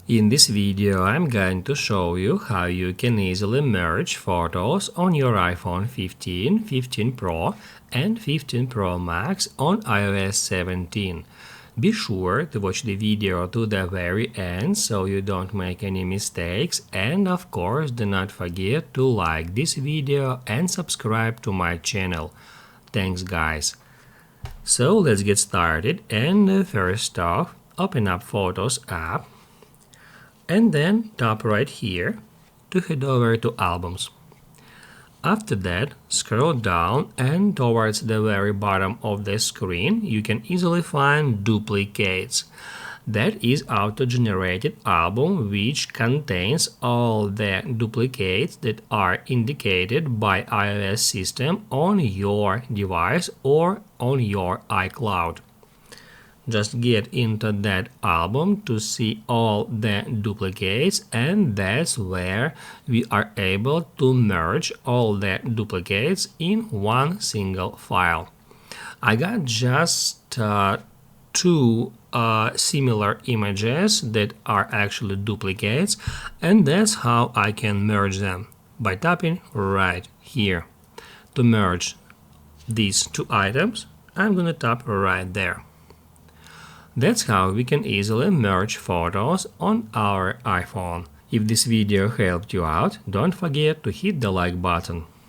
In this video, I'm going to show you how you can easily merge photos on your iPhone 15, 15 Pro and 15 Pro Max on iOS 17. Be sure to watch the video to the very end so you don't make any mistakes, and of course do not forget to like this video and subscribe to my channel. Thanks guys! So let's get started, and first off, open up Photos app and then tap right here to head over to Albums. After that, scroll down and towards the very bottom of the screen you can easily find Duplicates. That is auto-generated album which contains all the duplicates that are indicated by iOS system on your device or on your iCloud. Just get into that album to see all the duplicates, and that's where we are able to merge all the duplicates in one single file. I got just two similar images that are actually duplicates, and that's how I can merge them by tapping right here. To merge these two items, I'm gonna tap right there. That's how we can easily merge photos on our iPhone. If this video helped you out, don't forget to hit the like button.